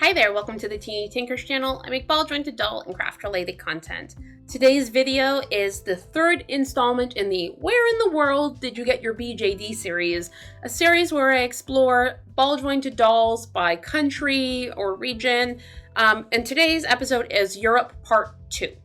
Hi there, welcome to the Teeny Tinkers channel. I make ball jointed doll and craft related content. Today's video is the third installment in the Where in the World Did You Get Your BJD series, a series where I explore ball jointed dolls by country or region. And today's episode is Europe Part 2.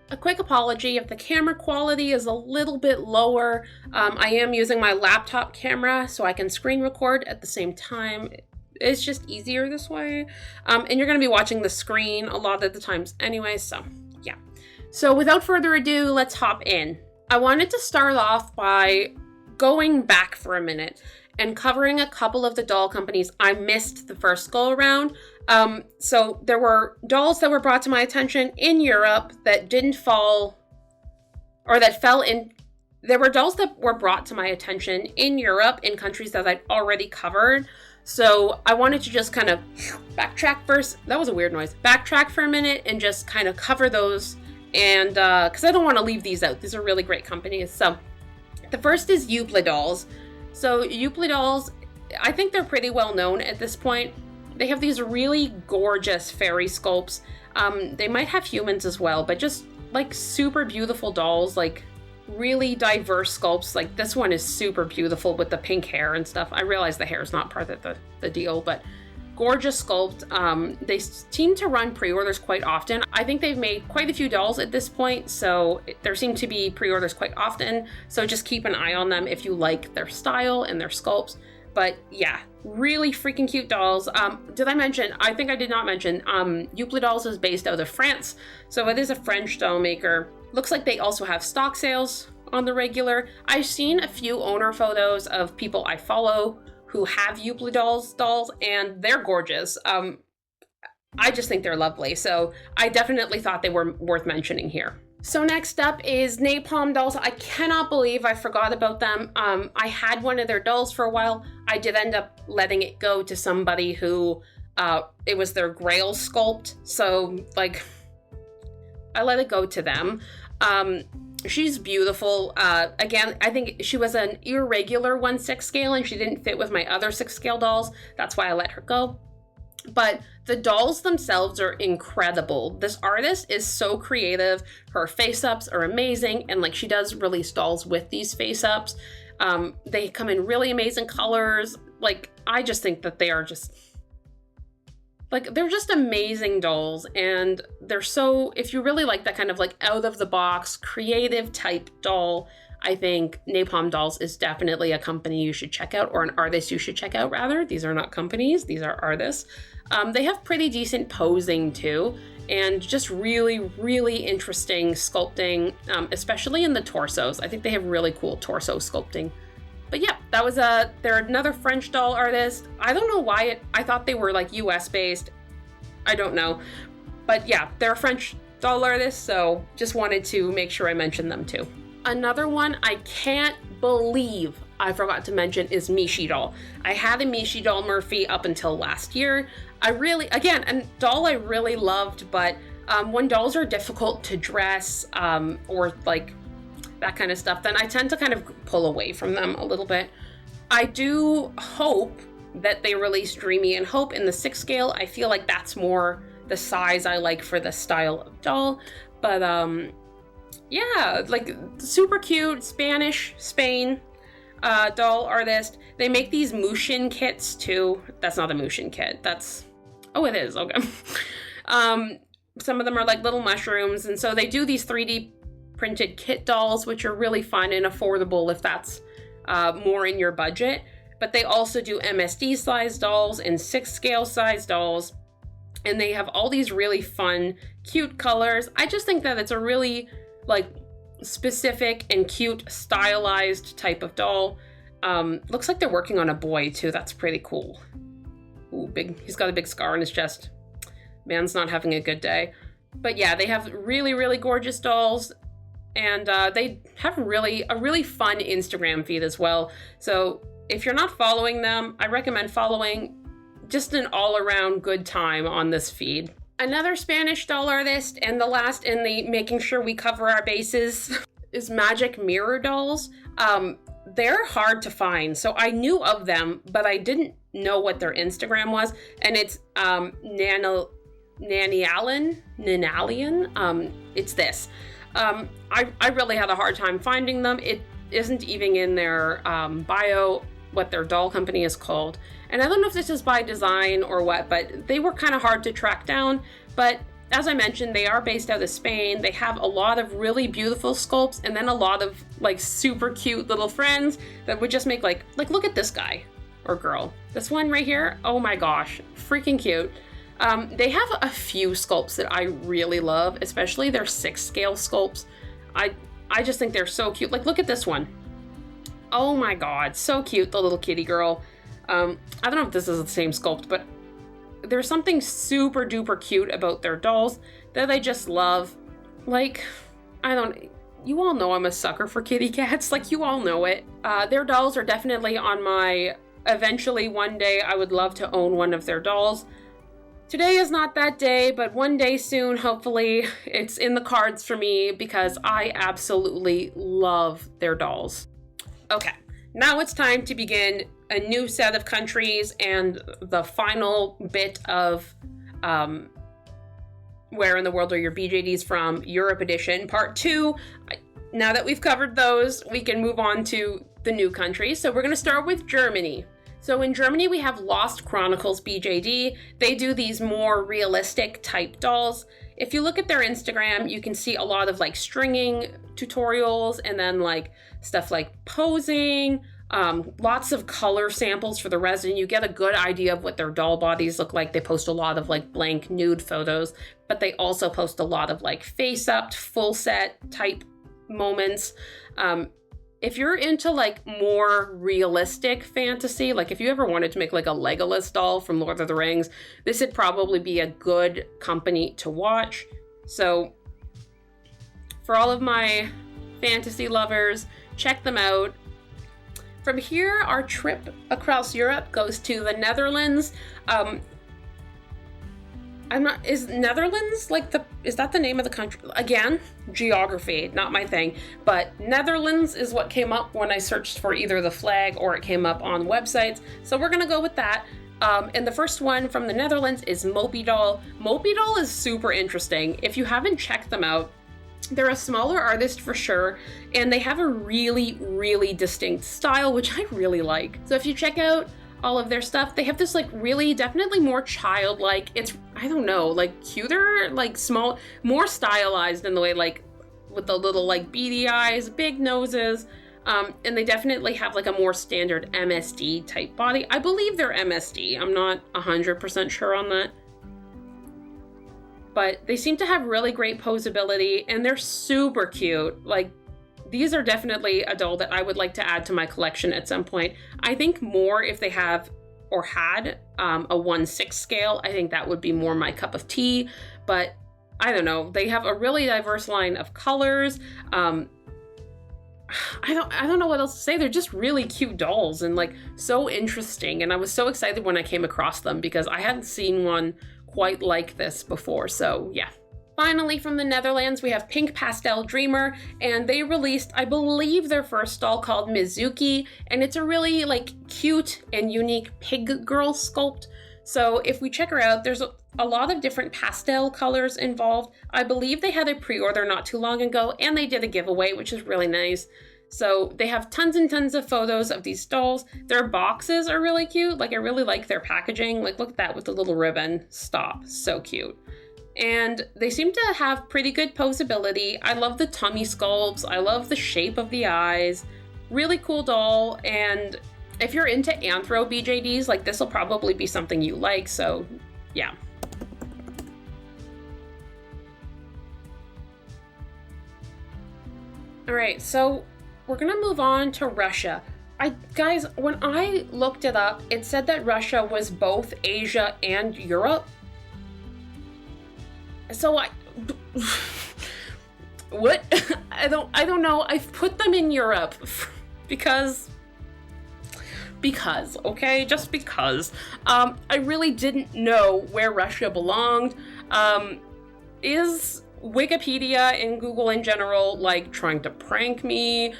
A quick apology if the camera quality is a little bit lower. I am using my laptop camera so I can screen record at the same time. It's just easier this way. And you're going to be watching the screen a lot of the times anyway, so yeah. So without further ado, let's hop in. I wanted to start off by going back for a minute and covering a couple of the doll companies I missed the first go around. So there were dolls that were brought to my attention in Europe that didn't fall, or that fell in. There were dolls that were brought to my attention in Europe in countries that I'd already covered. So I wanted to just kind of backtrack first. That was a weird noise. Backtrack for a minute and just kind of cover those. And because I don't want to leave these out. These are really great companies. So the first is Eupla dolls. So Eupla dolls, I think they're pretty well known at this point. They have these really gorgeous fairy sculpts. They might have humans as well, but just like super beautiful dolls, like really diverse sculpts. Like this one is super beautiful with the pink hair and stuff. I realize the hair is not part of the deal, but gorgeous sculpt. They seem to run pre-orders quite often. I think they've made quite a few dolls at this point, so there seem to be pre-orders quite often. So just keep an eye on them if you like their style and their sculpts. But yeah, really freaking cute dolls. Did I mention, I think I did not mention, Eupla Dolls is based out of France. So it is a French doll maker. Looks like they also have stock sales on the regular. I've seen a few owner photos of people I follow who have Eupla dolls, and they're gorgeous. I just think they're lovely. So I definitely thought they were worth mentioning here. So next up is Napalm dolls. I cannot believe I forgot about them. I had one of their dolls for a while. I did end up letting it go to somebody who, it was their Grail sculpt. So like, I let it go to them. She's beautiful. Again, I think she was an irregular 1/6 scale and she didn't fit with my other 6 scale dolls. That's why I let her go. But the dolls themselves are incredible. This artist is so creative. Her face-ups are amazing. And like she does release dolls with these face-ups. They come in really amazing colors. Like, I just think that they are just, like, they're just amazing dolls. And they're so, if you really like that kind of like out of the box, creative type doll, I think Napalm Dolls is definitely a company you should check out, or an artist you should check out, rather. These are not companies, these are artists. They have pretty decent posing too, and just really, really interesting sculpting, especially in the torsos. I think they have really cool torso sculpting. But yeah, that was they're another French doll artist. I don't know why I thought they were like US based. I don't know. But yeah, they're a French doll artist, so just wanted to make sure I mentioned them too. Another one I can't believe I forgot to mention is Mishiro. I had a Mishiro Murphy up until last year. I really, again, a doll I really loved, but when dolls are difficult to dress or like that kind of stuff, then I tend to kind of pull away from them a little bit. I do hope that they release Dreamy and Hope in the 6 scale. I feel like that's more the size I like for the style of doll. But yeah, like super cute Spain doll artist. They make these Mushin kits too. That's not a Mushin kit. That's, oh, it is. Okay. Some of them are like little mushrooms. And so they do these 3D printed kit dolls, which are really fun and affordable if that's more in your budget. But they also do MSD size dolls and 6 scale size dolls. And they have all these really fun, cute colors. I just think that it's a really like specific and cute stylized type of doll. Looks like they're working on a boy too. That's pretty cool. Ooh, big. He's got a big scar on his chest. Man's not having a good day. But yeah, they have really, really gorgeous dolls. And they have a really fun Instagram feed as well. So if you're not following them, I recommend following. Just an all-around good time on this feed. Another Spanish doll artist, and the last in the making sure we cover our bases, is Magic Mirror Dolls. They're hard to find, so I knew of them, but I didn't know what their Instagram was, and it's Nanalian. It's this. I really had a hard time finding them. It isn't even in their bio what their doll company is called. And I don't know if this is by design or what, but they were kind of hard to track down. But as I mentioned, they are based out of Spain. They have a lot of really beautiful sculpts and then a lot of like super cute little friends that would just make like look at this guy or girl. This one right here, oh my gosh, freaking cute. They have a few sculpts that I really love, especially their 6 scale sculpts. I just think they're so cute. Like, look at this one. Oh my god, so cute, the little kitty girl. I don't know if this is the same sculpt, but there's something super duper cute about their dolls that I just love. Like, you all know I'm a sucker for kitty cats, like you all know it. Their dolls are definitely on my, eventually one day I would love to own one of their dolls. Today is not that day, but one day soon, hopefully, it's in the cards for me because I absolutely love their dolls. Okay, now it's time to begin a new set of countries and the final bit of Where in the World Are Your BJDs From? Europe Edition, Part 2. Now that we've covered those, we can move on to the new countries. So we're going to start with Germany. So in Germany, we have Lost Chronicles BJD. They do these more realistic type dolls. If you look at their Instagram, you can see a lot of like stringing tutorials and then like stuff like posing, lots of color samples for the resin. You get a good idea of what their doll bodies look like. They post a lot of like blank nude photos, but they also post a lot of like face up, full set type moments. If you're into like more realistic fantasy, like if you ever wanted to make like a Legolas doll from Lord of the Rings, this would probably be a good company to watch. So for all of my fantasy lovers, check them out. From here, our trip across Europe goes to the Netherlands. Is Netherlands is that the name of the country? Again, geography, not my thing, but Netherlands is what came up when I searched for either the flag or it came up on websites. So we're gonna go with that. And the first one from the Netherlands is Mopey doll. Mopey doll is super interesting. If you haven't checked them out, they're a smaller artist for sure, and they have a really, really distinct style, which I really like. So if you check out all of their stuff, they have this like really definitely more childlike, it's, I don't know, like cuter, like small, more stylized in the way like with the little like beady eyes, big noses, and they definitely have like a more standard MSD type body. I believe they're MSD. I'm not 100% sure on that. But they seem to have really great posability and they're super cute. Like, these are definitely a doll that I would like to add to my collection at some point. I think more if they have or had a 1/6 scale. I think that would be more my cup of tea, but I don't know. They have a really diverse line of colors. I don't know what else to say. They're just really cute dolls and like so interesting. And I was so excited when I came across them because I hadn't seen one quite like this before. So yeah. Finally, from the Netherlands, we have Pink Pastel Dreamer, and they released, I believe, their first doll called Mizuki, and it's a really like cute and unique pig girl sculpt. So if we check her out, there's a lot of different pastel colors involved. I believe they had a pre-order not too long ago, and they did a giveaway, which is really nice. So they have tons and tons of photos of these dolls. Their boxes are really cute. Like, I really like their packaging. Like, look at that with the little ribbon. Stop. So cute. And they seem to have pretty good posability. I love the tummy sculpts. I love the shape of the eyes. Really cool doll. And if you're into anthro BJDs, like, this will probably be something you like. So yeah. All right, so we're gonna move on to Russia. Guys, when I looked it up, it said that Russia was both Asia and Europe. So what? I don't know. I've put them in Europe because, okay, just because. I really didn't know where Russia belonged. Is Wikipedia and Google in general like trying to prank me?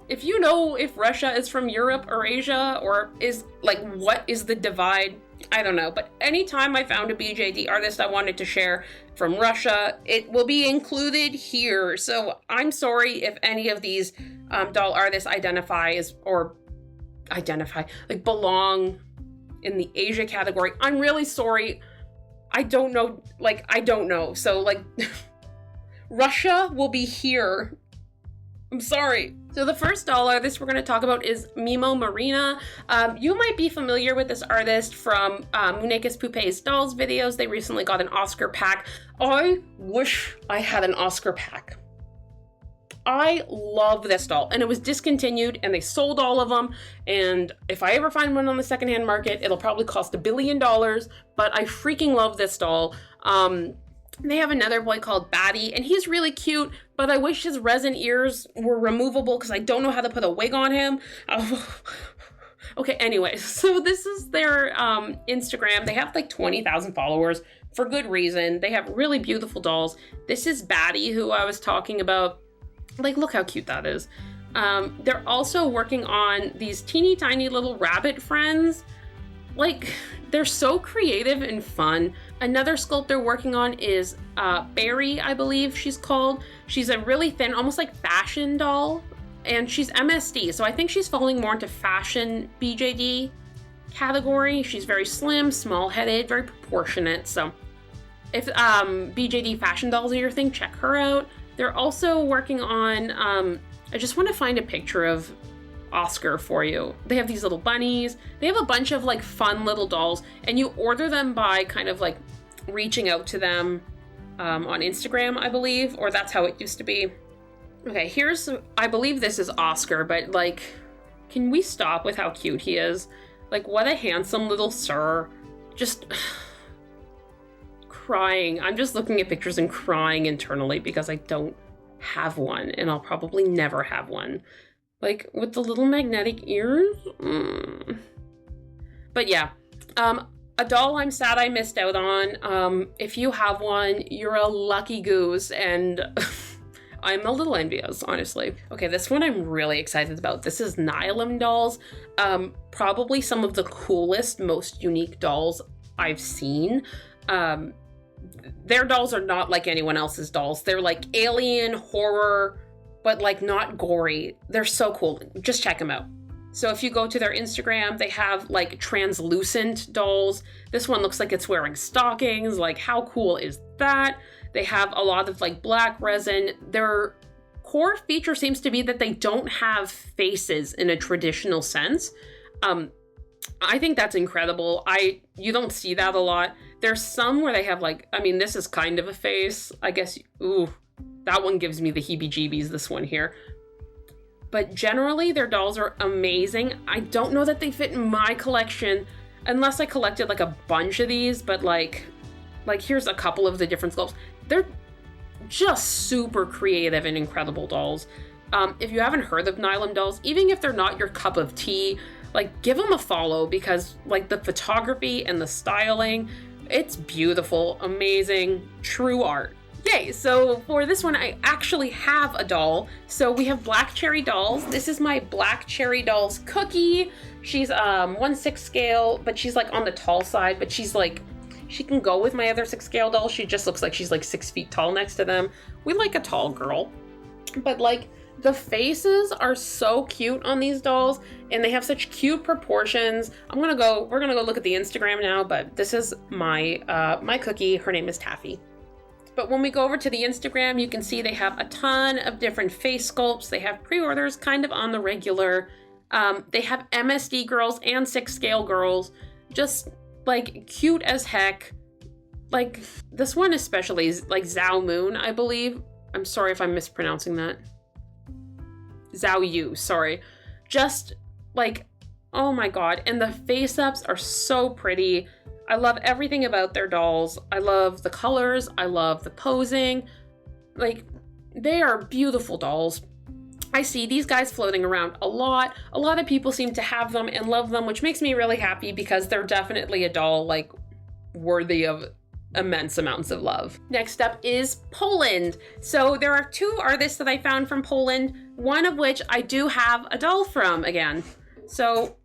If you know if Russia is from Europe or Asia, or is like, what is the divide? I don't know. But anytime I found a BJD artist I wanted to share from Russia, it will be included here. So I'm sorry if any of these doll artists belong in the Asia category. I'm really sorry. I don't know. So like, Russia will be here. I'm sorry. So the first doll artist we're going to talk about is Mimo Marina. You might be familiar with this artist from Munekis Poupé's Dolls videos. They recently got an Oscar pack. I wish I had an Oscar pack. I love this doll, and it was discontinued and they sold all of them. And if I ever find one on the secondhand market, it'll probably cost $1 billion, but I freaking love this doll. They have another boy called Batty, and he's really cute, but I wish his resin ears were removable because I don't know how to put a wig on him. Okay, anyways, so this is their Instagram. They have like 20,000 followers for good reason. They have really beautiful dolls. This is Batty, who I was talking about. Like, look how cute that is. They're also working on these teeny tiny little rabbit friends. Like, they're so creative and fun. Another sculpt they're working on is Barry, I believe she's called. She's a really thin, almost like fashion doll, and she's MSD, so I think she's falling more into fashion BJD category. She's very slim, small-headed, very proportionate, so if BJD fashion dolls are your thing, check her out. They're also working on, I just want to find a picture of Oscar for you. They have these little bunnies. They have a bunch of like fun little dolls, and you order them by kind of like reaching out to them on Instagram, I believe, or that's how it used to be. Okay, I believe this is Oscar, but like, can we stop with how cute he is? Like, what a handsome little sir. Just crying. I'm just looking at pictures and crying internally because I don't have one, and I'll probably never have one. Like, with the little magnetic ears? But yeah, a doll I'm sad I missed out on. If you have one, you're a lucky goose, and I'm a little envious, honestly. Okay, this one I'm really excited about. This is Nilem dolls. Probably some of the coolest, most unique dolls I've seen. Their dolls are not like anyone else's dolls. They're like alien horror, but like not gory. They're so cool. Just check them out. So if you go to their Instagram, they have like translucent dolls. This one looks like it's wearing stockings. Like, how cool is that? They have a lot of like black resin. Their core feature seems to be that they don't have faces in a traditional sense. I think that's incredible. You don't see that a lot. There's some where they have like, I mean, this is kind of a face, I guess. Ooh, that one gives me the heebie-jeebies, this one here. But generally, their dolls are amazing. I don't know that they fit in my collection, unless I collected like a bunch of these, but like here's a couple of the different sculpts. They're just super creative and incredible dolls. If you haven't heard of Nilem dolls, even if they're not your cup of tea, like, give them a follow, because like the photography and the styling, it's beautiful, amazing, true art. Yay, so for this one, I actually have a doll. So we have Black Cherry Dolls. This is my Black Cherry Dolls Cookie. She's 1/6 scale, but she's like on the tall side, but she's like, she can go with my other 6 scale dolls. She just looks like she's like 6 feet tall next to them. We like a tall girl. But like, the faces are so cute on these dolls, and they have such cute proportions. We're gonna go look at the Instagram now, but this is my my cookie. Her name is Taffy. But when we go over to the Instagram, you can see they have a ton of different face sculpts. They have pre-orders kind of on the regular. They have MSD girls and 6 scale girls, just like cute as heck. Like this one especially is like Zhao Moon, I believe. I'm sorry if I'm mispronouncing that. Zhao Yu, sorry. Just like, oh my god. And the face ups are so pretty. I love everything about their dolls. I love the colors. I love the posing. Like, they are beautiful dolls. I see these guys floating around a lot. A lot of people seem to have them and love them, which makes me really happy because they're definitely a doll, like, worthy of immense amounts of love. Next up is Poland. So there are two artists that I found from Poland, one of which I do have a doll from again. So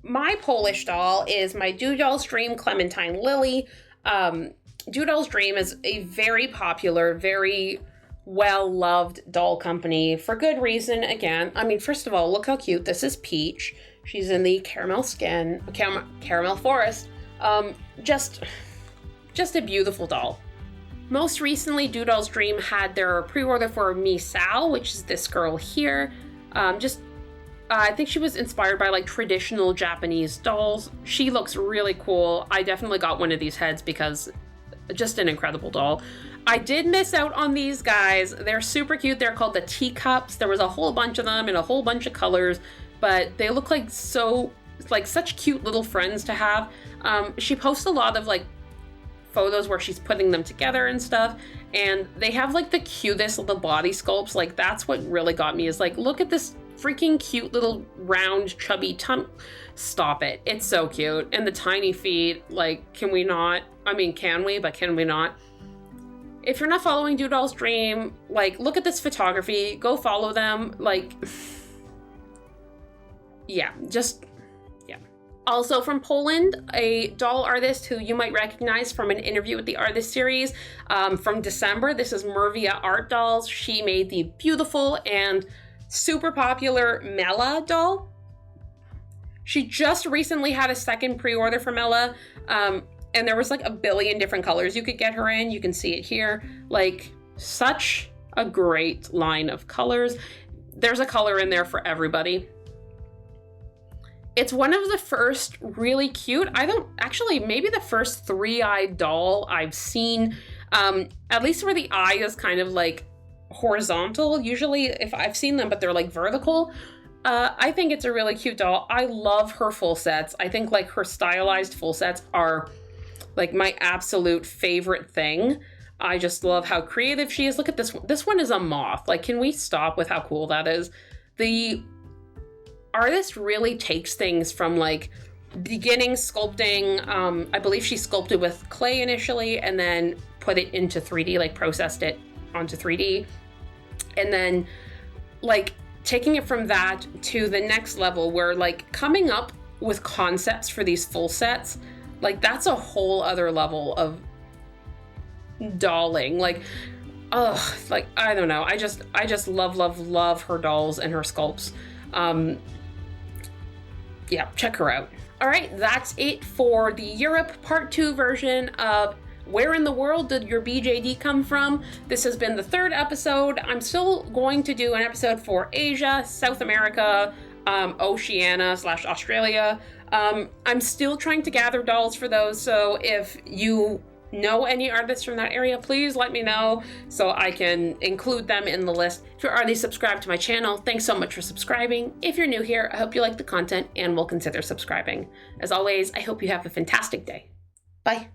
my Polish doll is my Doodle's Dream Clementine Lily. Doodle's Dream is a very popular, very well-loved doll company for good reason. Again, I mean, first of all, look how cute. This is Peach. She's in the caramel skin, caramel forest. Just a beautiful doll. Most recently, Doodle's Dream had their pre-order for Misao, which is this girl here. I think she was inspired by like traditional Japanese dolls. She looks really cool. I definitely got one of these heads because just an incredible doll. I did miss out on these guys. They're super cute. They're called the teacups. There was a whole bunch of them in a whole bunch of colors, but they look like such cute little friends to have. She posts a lot of like photos where she's putting them together and stuff, and they have like the cutest little body sculpts. Like that's what really got me, is like, look at this freaking cute little round chubby tummy. Stop it. It's so cute. And the tiny feet, like, can we not? I mean, can we, but can we not? If you're not following Doodle's Dream, like, look at this photography, go follow them. Like, yeah. Also from Poland, a doll artist who you might recognize from an interview with the artist series from December. This is Murvia Art Dolls. She made the beautiful and super popular Mela doll. She just recently had a second pre-order for Mela, and there was like a billion different colors you could get her in. You can see it here. Like, such a great line of colors. There's a color in there for everybody. It's one of the first really cute, maybe the first three-eyed doll I've seen, at least where the eye is kind of like horizontal. Usually if I've seen them, but they're like vertical. I think it's a really cute doll. I love her full sets. I think like her stylized full sets are like my absolute favorite thing. I just love how creative she is. Look at this one. This one is a moth. Like, can we stop with how cool that is? The artist really takes things from like beginning sculpting. I believe she sculpted with clay initially and then put it into 3D, like processed it onto 3D. And then like taking it from that to the next level where like coming up with concepts for these full sets, like that's a whole other level of dolling. Like, like, I don't know. I just love her dolls and her sculpts. Yeah, check her out. All right, that's it for the Europe Part 2 version of Where in the World Did Your BJD Come From? This has been the third episode. I'm still going to do an episode for Asia, South America, Oceania/Australia. I'm still trying to gather dolls for those, so if you know any artists from that area, please let me know so I can include them in the list. If you're already subscribed to my channel, thanks so much for subscribing. If you're new here, I hope you like the content and will consider subscribing. As always, I hope you have a fantastic day. Bye.